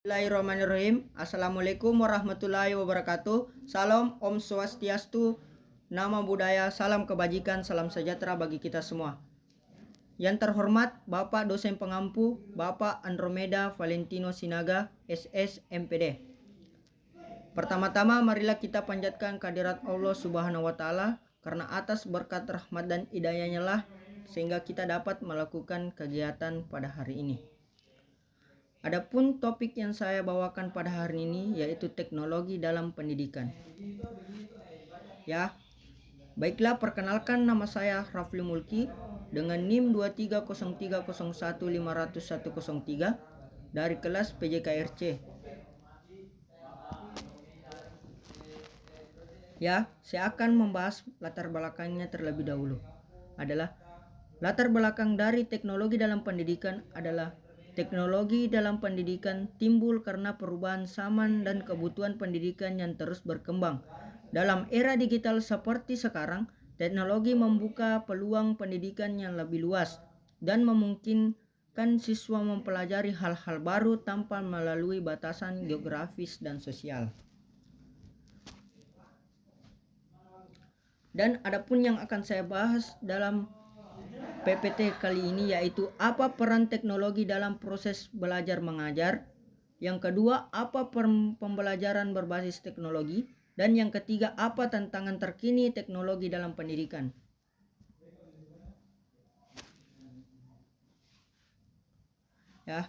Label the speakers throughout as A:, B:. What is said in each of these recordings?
A: Bismillahirrahmanirrahim. Assalamualaikum warahmatullahi wabarakatuh. Salam, Om Swastiastu, Nama Budaya, salam kebajikan, salam sejahtera bagi kita semua. Yang terhormat Bapak dosen pengampu, Bapak Andromeda Valentino Sinaga, SS MPD. Pertama-tama marilah kita panjatkan kehadirat Allah Subhanahu wa taala, karena atas berkat rahmat dan hidayahnya lah sehingga kita dapat melakukan kegiatan pada hari ini. Adapun topik yang saya bawakan pada hari ini yaitu teknologi dalam pendidikan. Ya, baiklah, perkenalkan, nama saya Rafli Mulki dengan NIM 23030150103 dari kelas PJKRC. Ya, saya akan membahas latar belakangnya terlebih dahulu. Adalah latar belakang dari teknologi dalam pendidikan adalah teknologi dalam pendidikan timbul karena perubahan zaman dan kebutuhan pendidikan yang terus berkembang. Dalam era digital seperti sekarang, teknologi membuka peluang pendidikan yang lebih luas dan memungkinkan siswa mempelajari hal-hal baru tanpa melalui batasan geografis dan sosial. Dan adapun yang akan saya bahas dalam PPT kali ini yaitu apa peran teknologi dalam proses belajar mengajar. Yang kedua, apa pembelajaran berbasis teknologi. Dan yang ketiga, apa tantangan terkini teknologi dalam pendidikan. Ya,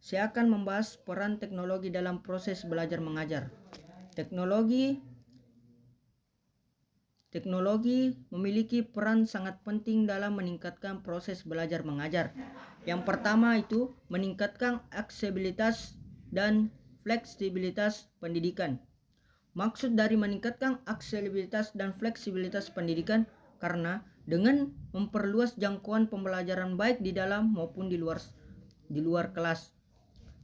A: saya akan membahas peran teknologi dalam proses belajar mengajar. Teknologi memiliki peran sangat penting dalam meningkatkan proses belajar mengajar. Yang pertama itu meningkatkan aksesibilitas dan fleksibilitas pendidikan. Maksud dari meningkatkan aksesibilitas dan fleksibilitas pendidikan karena dengan memperluas jangkauan pembelajaran baik di dalam maupun di luar kelas.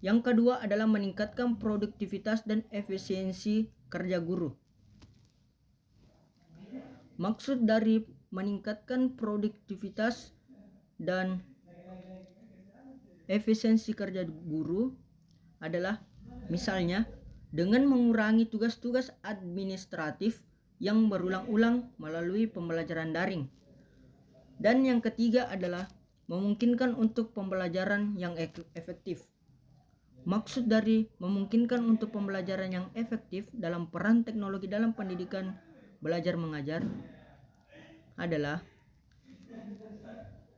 A: Yang kedua adalah meningkatkan produktivitas dan efisiensi kerja guru. Maksud dari meningkatkan produktivitas dan efisiensi kerja guru adalah misalnya dengan mengurangi tugas-tugas administratif yang berulang-ulang melalui pembelajaran daring. Dan yang ketiga adalah memungkinkan untuk pembelajaran yang efektif. Maksud dari memungkinkan untuk pembelajaran yang efektif dalam peran teknologi dalam pendidikan belajar mengajar adalah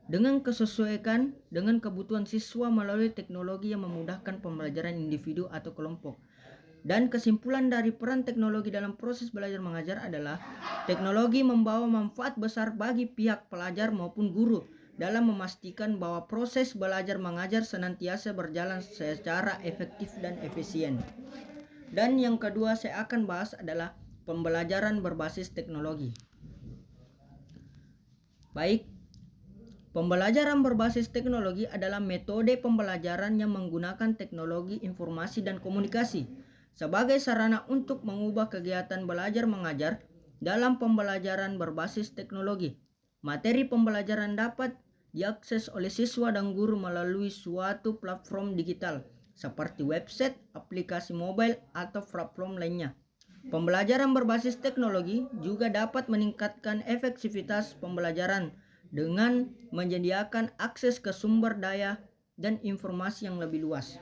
A: dengan kesesuaian dengan kebutuhan siswa melalui teknologi yang memudahkan pembelajaran individu atau kelompok. Dan kesimpulan dari peran teknologi dalam proses belajar mengajar adalah teknologi membawa manfaat besar bagi pihak pelajar maupun guru dalam memastikan bahwa proses belajar mengajar senantiasa berjalan secara efektif dan efisien. Dan yang kedua saya akan bahas adalah pembelajaran berbasis teknologi. Baik, pembelajaran berbasis teknologi adalah metode pembelajaran yang menggunakan teknologi informasi dan komunikasi sebagai sarana untuk mengubah kegiatan belajar mengajar. Dalam pembelajaran berbasis teknologi, materi pembelajaran dapat diakses oleh siswa dan guru melalui suatu platform digital seperti website, aplikasi mobile, atau platform lainnya. Pembelajaran berbasis teknologi juga dapat meningkatkan efektivitas pembelajaran dengan menyediakan akses ke sumber daya dan informasi yang lebih luas.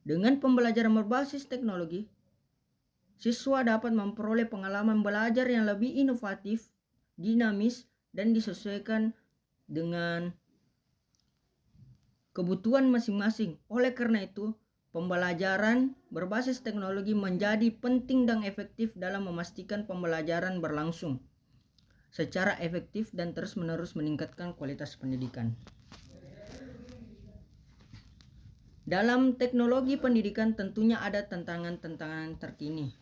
A: Dengan pembelajaran berbasis teknologi, siswa dapat memperoleh pengalaman belajar yang lebih inovatif, dinamis, dan disesuaikan dengan kebutuhan masing-masing. Oleh karena itu, pembelajaran berbasis teknologi menjadi penting dan efektif dalam memastikan pembelajaran berlangsung secara efektif dan terus-menerus meningkatkan kualitas pendidikan. Dalam teknologi pendidikan tentunya ada tantangan-tantangan terkini.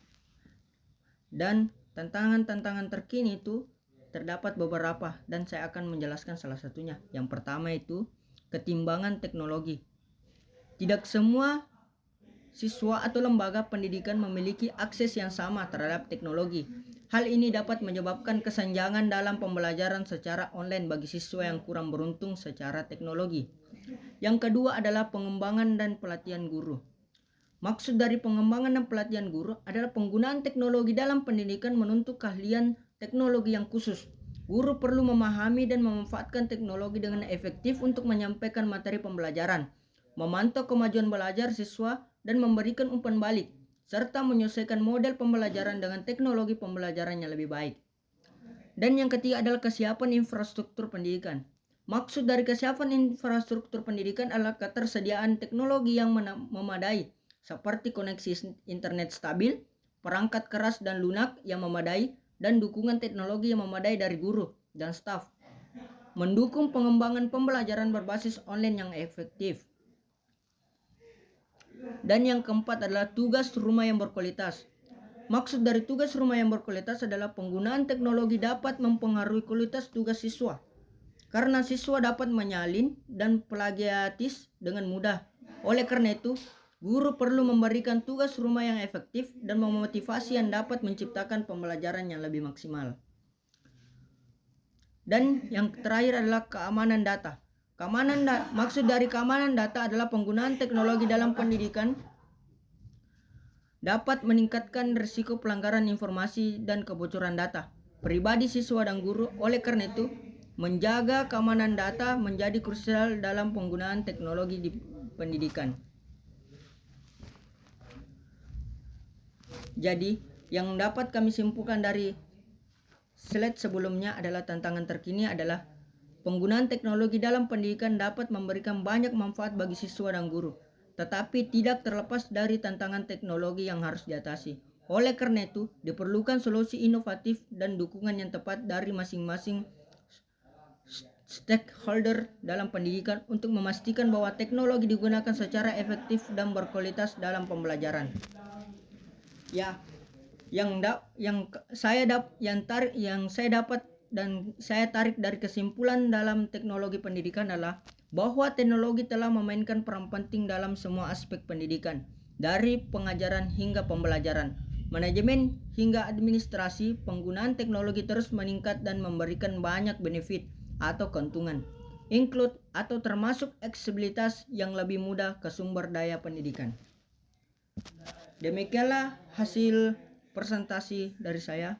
A: Dan tantangan-tantangan terkini itu terdapat beberapa dan saya akan menjelaskan salah satunya. Yang pertama itu ketimbangan teknologi. Tidak semua siswa atau lembaga pendidikan memiliki akses yang sama terhadap teknologi. Hal ini dapat menyebabkan kesenjangan dalam pembelajaran secara online bagi siswa yang kurang beruntung secara teknologi. Yang kedua adalah pengembangan dan pelatihan guru. Maksud dari pengembangan dan pelatihan guru adalah penggunaan teknologi dalam pendidikan menuntut keahlian teknologi yang khusus. Guru perlu memahami dan memanfaatkan teknologi dengan efektif untuk menyampaikan materi pembelajaran, memantau kemajuan belajar siswa, dan memberikan umpan balik, serta menyesuaikan model pembelajaran dengan teknologi pembelajaran yang lebih baik. Dan yang ketiga adalah kesiapan infrastruktur pendidikan. Maksud dari kesiapan infrastruktur pendidikan adalah ketersediaan teknologi yang memadai, seperti koneksi internet stabil, perangkat keras dan lunak yang memadai, dan dukungan teknologi yang memadai dari guru dan staf. Mendukung pengembangan pembelajaran berbasis online yang efektif. Dan yang keempat adalah tugas rumah yang berkualitas. Maksud dari tugas rumah yang berkualitas adalah penggunaan teknologi dapat mempengaruhi kualitas tugas siswa, karena siswa dapat menyalin dan plagiatis dengan mudah. Oleh karena itu, guru perlu memberikan tugas rumah yang efektif dan memotivasi yang dapat menciptakan pembelajaran yang lebih maksimal. Dan yang terakhir adalah keamanan data. Maksud dari keamanan data adalah penggunaan teknologi dalam pendidikan dapat meningkatkan risiko pelanggaran informasi dan kebocoran data pribadi siswa dan guru. Oleh karena itu, menjaga keamanan data menjadi krusial dalam penggunaan teknologi di pendidikan. Jadi, yang dapat kami simpulkan dari slide sebelumnya adalah tantangan terkini adalah penggunaan teknologi dalam pendidikan dapat memberikan banyak manfaat bagi siswa dan guru, tetapi tidak terlepas dari tantangan teknologi yang harus diatasi. Oleh karena itu, diperlukan solusi inovatif dan dukungan yang tepat dari masing-masing stakeholder dalam pendidikan untuk memastikan bahwa teknologi digunakan secara efektif dan berkualitas dalam pembelajaran. Ya, yang saya dapat dan saya tarik dari kesimpulan dalam teknologi pendidikan adalah bahwa teknologi telah memainkan peran penting dalam semua aspek pendidikan, dari pengajaran hingga pembelajaran, manajemen hingga administrasi. Penggunaan teknologi terus meningkat dan memberikan banyak benefit atau keuntungan, include atau termasuk aksesibilitas yang lebih mudah ke sumber daya pendidikan. Demikianlah hasil presentasi dari saya.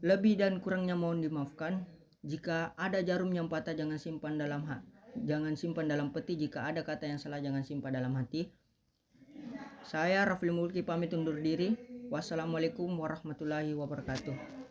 A: Lebih dan kurangnya mohon dimaafkan. Jika ada jarum yang patah jangan simpan dalam peti. Jika ada kata yang salah jangan simpan dalam hati. Saya Rafli Mulki pamit undur diri. Wassalamualaikum warahmatullahi wabarakatuh.